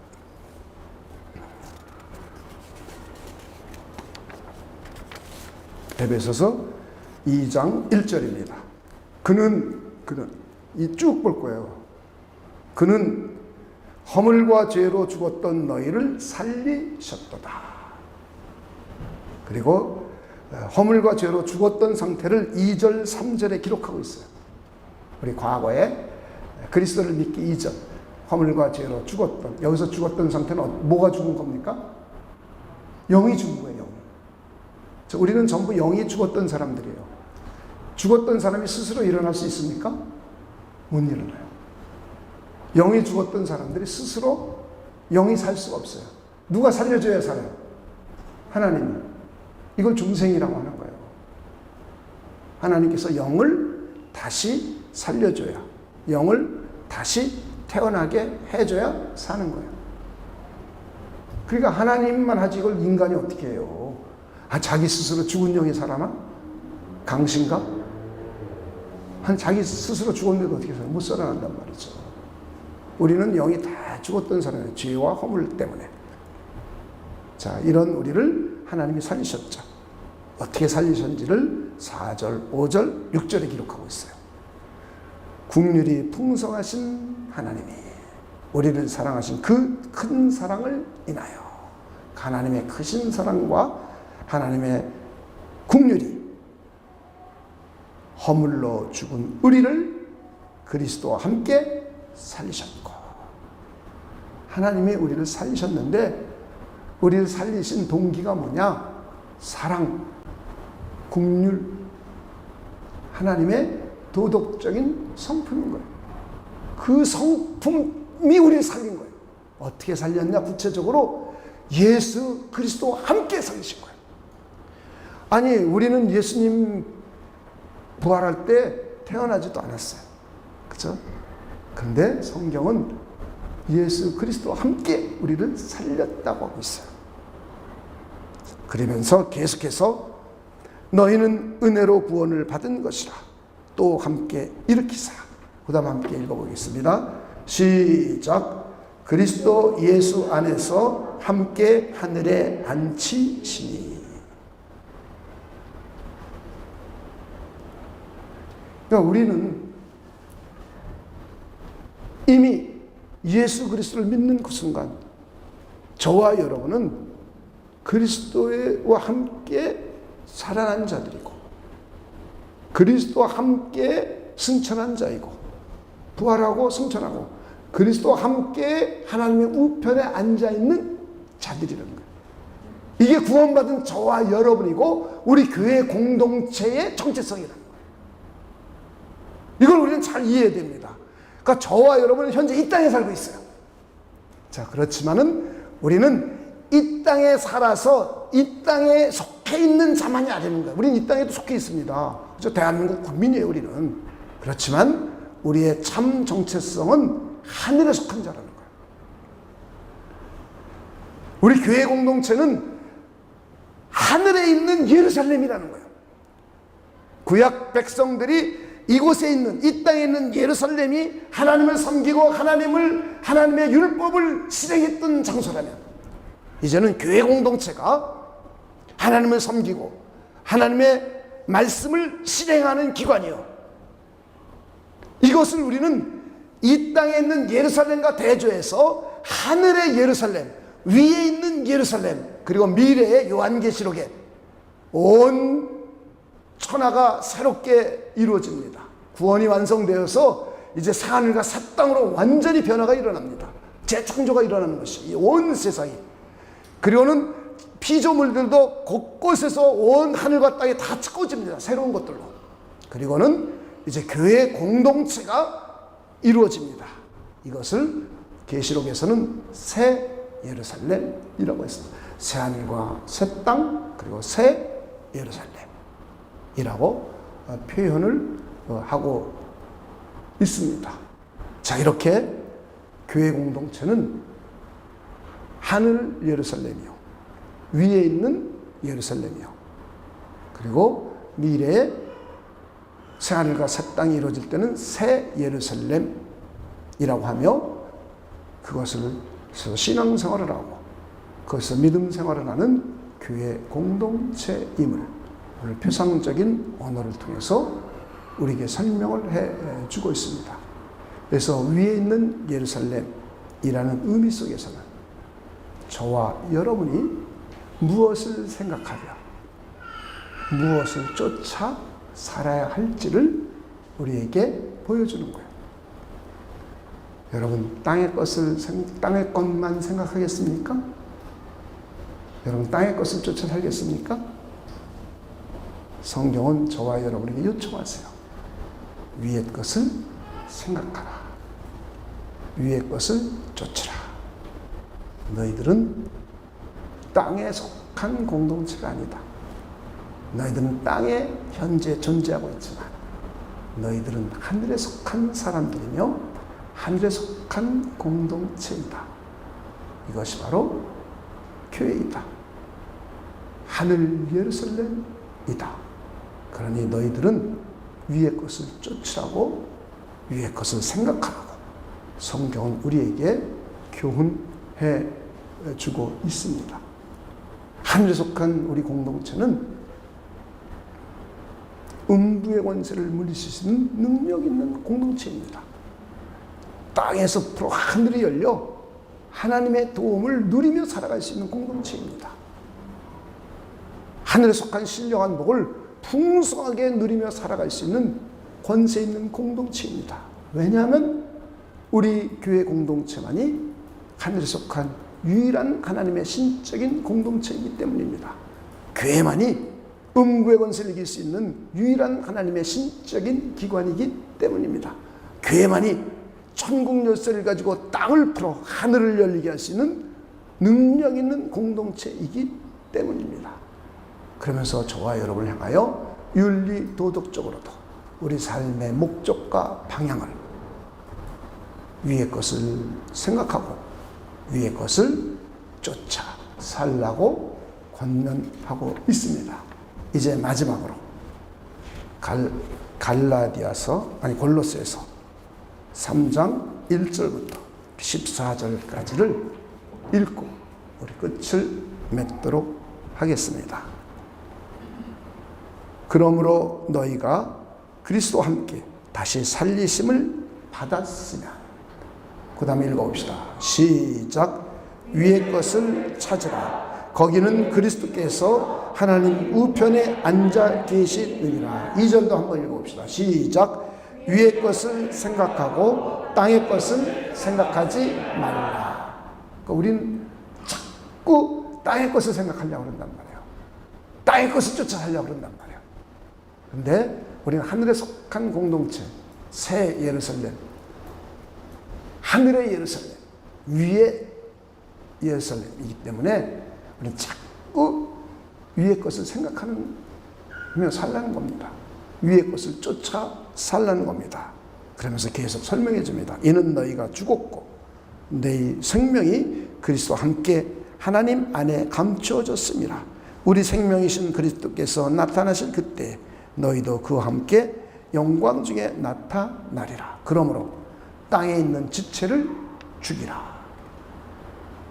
에베소서 2장 1절입니다. 그는 이 쭉 볼 거예요. 그는 허물과 죄로 죽었던 너희를 살리셨도다. 그리고 허물과 죄로 죽었던 상태를 2절, 3절에 기록하고 있어요. 우리 과거에 그리스도를 믿기 이전 허물과 죄로 죽었던, 여기서 죽었던 상태는 뭐가 죽은 겁니까? 영이 죽은 거예요. 영이. 우리는 전부 영이 죽었던 사람들이에요. 죽었던 사람이 스스로 일어날 수 있습니까? 못 일어나요. 영이 죽었던 사람들이 스스로 영이 살 수가 없어요. 누가 살려줘야 살아요? 하나님이. 이걸 중생이라고 하는 거예요. 하나님께서 영을 다시 살려줘야, 영을 다시 태어나게 해줘야 사는 거예요. 그러니까 하나님만 하지 이걸 인간이 어떻게 해요? 자기 스스로 죽은 영이 살아나? 강신가? 자기 스스로 죽었는데 어떻게 살아? 못 살아난단 말이죠. 우리는 영이 다 죽었던 사람이에요. 죄와 허물 때문에. 자, 이런 우리를 하나님이 살리셨죠. 어떻게 살리셨는지를 4절, 5절, 6절에 기록하고 있어요. 긍휼이 풍성하신 하나님이 우리를 사랑하신 그 큰 사랑을 인하여 하나님의 크신 사랑과 하나님의 긍휼이 허물로 죽은 우리를 그리스도와 함께 살리셨고, 하나님이 우리를 살리셨는데 우리를 살리신 동기가 뭐냐? 사랑, 긍휼, 하나님의 도덕적인 성품인 거예요. 그 성품이 우리를 살린 거예요. 어떻게 살렸냐? 구체적으로 예수 그리스도와 함께 살리신 거예요. 아니, 우리는 예수님 부활할 때 태어나지도 않았어요. 그렇죠? 근데 성경은 예수 그리스도와 함께 우리를 살렸다고 하고 있어요. 그러면서 계속해서 너희는 은혜로 구원을 받은 것이라 또 함께 일으키사. 그 다음 함께 읽어보겠습니다. 시작. 그리스도 예수 안에서 함께 하늘에 앉히시니. 그러니까 우리는 이미 예수 그리스도를 믿는 그 순간 저와 여러분은 그리스도와 함께 살아난 자들이고 그리스도와 함께 승천한 자이고 부활하고 승천하고 그리스도와 함께 하나님의 우편에 앉아있는 자들이라는 거예요. 이게 구원받은 저와 여러분이고 우리 교회 공동체의 정체성이라는 거예요. 이걸 우리는 잘 이해해야 됩니다. 그러니까 저와 여러분은 현재 이 땅에 살고 있어요. 자, 그렇지만은 우리는 이 땅에 살아서 이 땅에 속해 있는 자만이 아니는 거예요. 우리는 이 땅에도 속해 있습니다. 그렇죠? 대한민국 국민이에요, 우리는. 그렇지만 우리의 참 정체성은 하늘에 속한 자라는 거예요. 우리 교회 공동체는 하늘에 있는 예루살렘이라는 거예요. 구약 백성들이 이곳에 있는, 이 땅에 있는 예루살렘이 하나님을 섬기고 하나님의 율법을 실행했던 장소라면 이제는 교회 공동체가 하나님을 섬기고 하나님의 말씀을 실행하는 기관이요, 이것을 우리는 이 땅에 있는 예루살렘과 대조해서 하늘의 예루살렘, 위에 있는 예루살렘, 그리고 미래의 요한계시록에 온 천하가 새롭게 이루어집니다. 구원이 완성되어서 이제 새하늘과 새 땅으로 완전히 변화가 일어납니다. 재창조가 일어나는 것이 온 세상이. 그리고는 피조물들도 곳곳에서 온 하늘과 땅에 다 채워집니다. 새로운 것들로. 그리고는 이제 교회 공동체가 이루어집니다. 이것을 계시록에서는 새 예루살렘이라고 했습니다. 새 하늘과 새 땅, 그리고 새 예루살렘이라고 표현을 하고 있습니다. 자, 이렇게 교회 공동체는 하늘 예루살렘이요, 위에 있는 예루살렘이요, 그리고 미래에 새 하늘과 새 땅이 이루어질 때는 새 예루살렘이라고 하며, 그것을 신앙생활을 하고 그것을 믿음 생활을 하는 교회 공동체임을 오늘 표상적인 언어를 통해서 우리에게 설명을 해주고 있습니다. 그래서 위에 있는 예루살렘이라는 의미 속에서는 저와 여러분이 무엇을 생각하며 무엇을 쫓아 살아야 할지를 우리에게 보여주는 거예요. 여러분, 땅의 것만 생각하겠습니까? 여러분, 땅의 것을 쫓아 살겠습니까? 성경은 저와 여러분에게 요청하세요. 위의 것을 생각하라. 위의 것을 쫓으라. 너희들은 땅에 속한 공동체가 아니다. 너희들은 땅에 현재 존재하고 있지만 너희들은 하늘에 속한 사람들이며 하늘에 속한 공동체이다. 이것이 바로 교회이다. 하늘 예루살렘이다. 그러니 너희들은 위의 것을 쫓으라고, 위의 것을 생각하라고 성경은 우리에게 교훈해 주고 있습니다. 하늘에 속한 우리 공동체는 음부의 권세를 물리칠 수 있는 능력 있는 공동체입니다. 땅에서부터 하늘이 열려 하나님의 도움을 누리며 살아갈 수 있는 공동체입니다. 하늘에 속한 신령한 복을 풍성하게 누리며 살아갈 수 있는 권세 있는 공동체입니다. 왜냐하면 우리 교회 공동체만이 하늘에 속한 유일한 하나님의 신적인 공동체이기 때문입니다. 교회만이 음부의 권세를 이길 수 있는 유일한 하나님의 신적인 기관이기 때문입니다. 교회만이 천국 열쇠를 가지고 땅을 풀어 하늘을 열리게 할 수 있는 능력 있는 공동체이기 때문입니다. 그러면서 저와 여러분을 향하여 윤리 도덕적으로도 우리 삶의 목적과 방향을 위의 것을 생각하고 위의 것을 쫓아 살라고 권면하고 있습니다. 이제 마지막으로 골로새서 3장 1절부터 14절까지를 읽고 우리 끝을 맺도록 하겠습니다. 그러므로 너희가 그리스도와 함께 다시 살리심을 받았으면, 그 다음에 읽어봅시다. 시작. 위의 것을 찾으라. 거기는 그리스도께서 하나님 우편에 앉아 계시느니라. 2절도 한번 읽어봅시다. 시작. 위의 것을 생각하고 땅의 것을 생각하지 말라. 그러니까 우리는 자꾸 땅의 것을 생각하려고 그런단 말이에요. 땅의 것을 쫓아 살려고 그런단 말이에요. 그런데 우리는 하늘에 속한 공동체, 새 예루살렘, 하늘의 예루살렘, 위의 예루살렘이기 때문에 우리는 자꾸 위의 것을 생각하며 살라는 겁니다. 위의 것을 쫓아 살라는 겁니다. 그러면서 계속 설명해 줍니다. 이는 너희가 죽었고 너희 생명이 그리스도와 함께 하나님 안에 감추어졌습니다. 우리 생명이신 그리스도께서 나타나실 그때 너희도 그와 함께 영광 중에 나타나리라. 그러므로 땅에 있는 지체를 죽이라.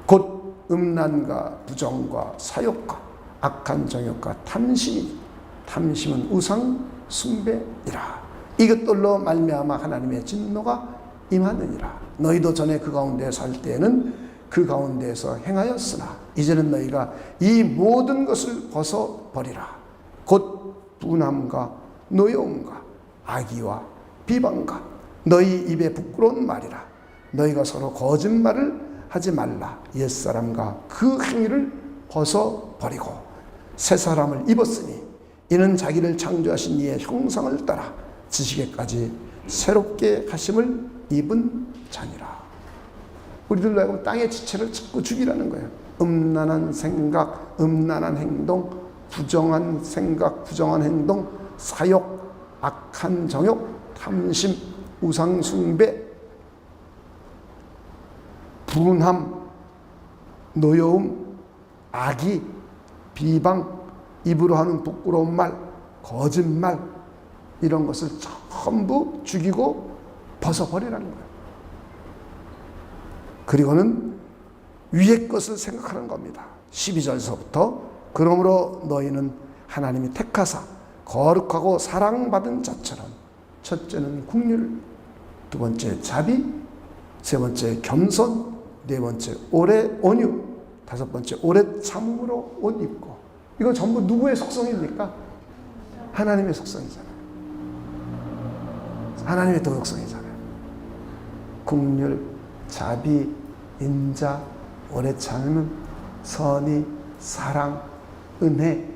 곧 음란과 부정과 사욕과 악한 정욕과 탐심이니 탐심은 우상 숭배이라. 이것들로 말미암아 하나님의 진노가 임하느니라. 너희도 전에 그 가운데 살 때에는 그 가운데에서 행하였으나 이제는 너희가 이 모든 것을 벗어버리라. 곧 분함과 노여움과 악의와 비방과 너희 입에 부끄러운 말이라. 너희가 서로 거짓말을 하지 말라. 옛사람과 그 행위를 벗어버리고 새 사람을 입었으니 이는 자기를 창조하신 이의 형상을 따라 지식에까지 새롭게 하심을 입은 자니라. 우리들로 하여금 땅의 지체를 자꾸 죽이라는 거예요. 음란한 생각, 음란한 행동, 부정한 생각, 부정한 행동, 사욕, 악한 정욕, 탐심, 우상숭배, 분함, 노여움, 악의, 비방, 입으로 하는 부끄러운 말, 거짓말, 이런 것을 전부 죽이고 벗어버리라는 거예요. 그리고는 위의 것을 생각하는 겁니다. 12절서부터 그러므로 너희는 하나님이 택하사 거룩하고 사랑받은 자처럼 첫째는 긍휼, 두 번째 자비, 세 번째 겸손, 네 번째 오래 온유, 다섯 번째 오래 참음으로 옷 입고. 이거 전부 누구의 속성입니까? 하나님의 속성이잖아요. 하나님의 도덕성이잖아요. 긍휼, 자비, 인자, 오래 참음, 선의, 사랑, 은혜,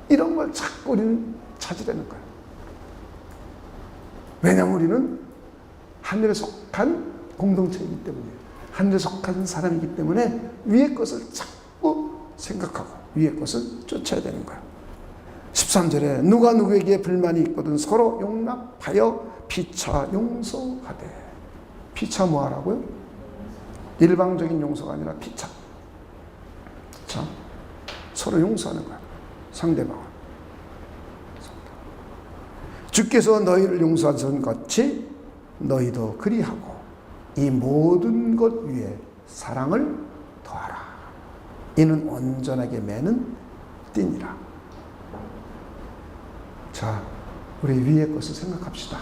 이런 걸 자꾸 우리는 찾으려는 거예요. 왜냐하면 우리는 하늘에 속한 공동체이기 때문이에요. 하늘에 속한 사람이기 때문에 위의 것을 자꾸 생각하고 위의 것을 쫓아야 되는 거예요. 13절에 누가 누구에게 불만이 있거든 서로 용납하여 피차 용서하되. 피차 뭐 하라고요? 일방적인 용서가 아니라 피차. 자, 서로 용서하는 거예요. 상대방을. 주께서 너희를 용서하신 같이 너희도 그리하고 이 모든 것 위에 사랑을 더하라. 이는 온전하게 매는 띠니라. 자, 우리 위의 것을 생각합시다.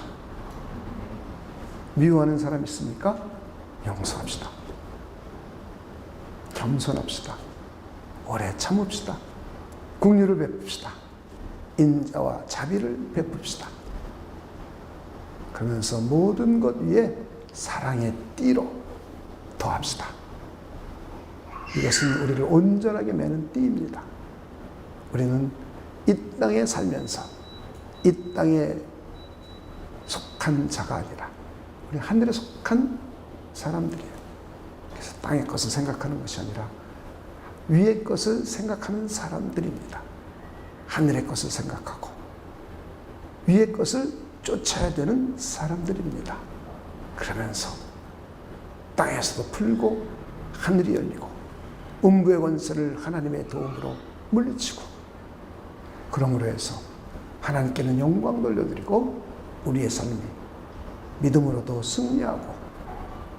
미워하는 사람 있습니까? 용서합시다. 겸손합시다. 오래 참읍시다. 긍휼을 베풉시다. 인자와 자비를 베풉시다. 그러면서 모든 것 위에 사랑의 띠로 더합시다. 이것은 우리를 온전하게 매는 띠입니다. 우리는 이 땅에 살면서 이 땅에 속한 자가 아니라 우리 하늘에 속한 사람들이에요. 그래서 땅의 것을 생각하는 것이 아니라 위의 것을 생각하는 사람들입니다. 하늘의 것을 생각하고 위의 것을 쫓아야 되는 사람들입니다. 그러면서 땅에서도 풀고 하늘이 열리고 음부의 권세를 하나님의 도움으로 물리치고, 그러므로 해서 하나님께는 영광 돌려드리고 우리의 삶이 믿음으로도 승리하고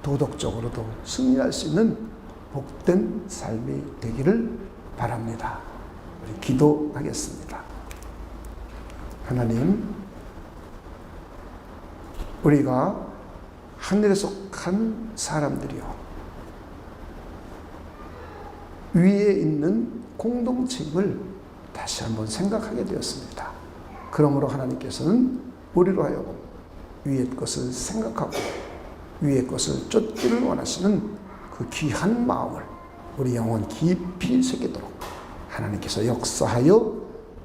도덕적으로도 승리할 수 있는 복된 삶이 되기를 바랍니다. 우리 기도하겠습니다. 하나님, 우리가 하늘에 속한 사람들이요, 위에 있는 공동체임을 다시 한번 생각하게 되었습니다. 그러므로 하나님께서는 우리로 하여금 위의 것을 생각하고 위의 것을 쫓기를 원하시는 그 귀한 마음을 우리 영혼 깊이 새기도록 하나님께서 역사하여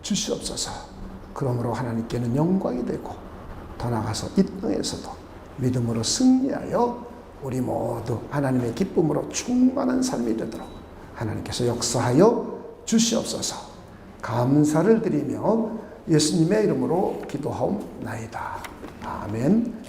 주시옵소서. 그러므로 하나님께는 영광이 되고 더 나아가서 이 땅에서도 믿음으로 승리하여 우리 모두 하나님의 기쁨으로 충만한 삶이 되도록 하나님께서 역사하여 주시옵소서. 감사를 드리며 예수님의 이름으로 기도하옵나이다. 아멘.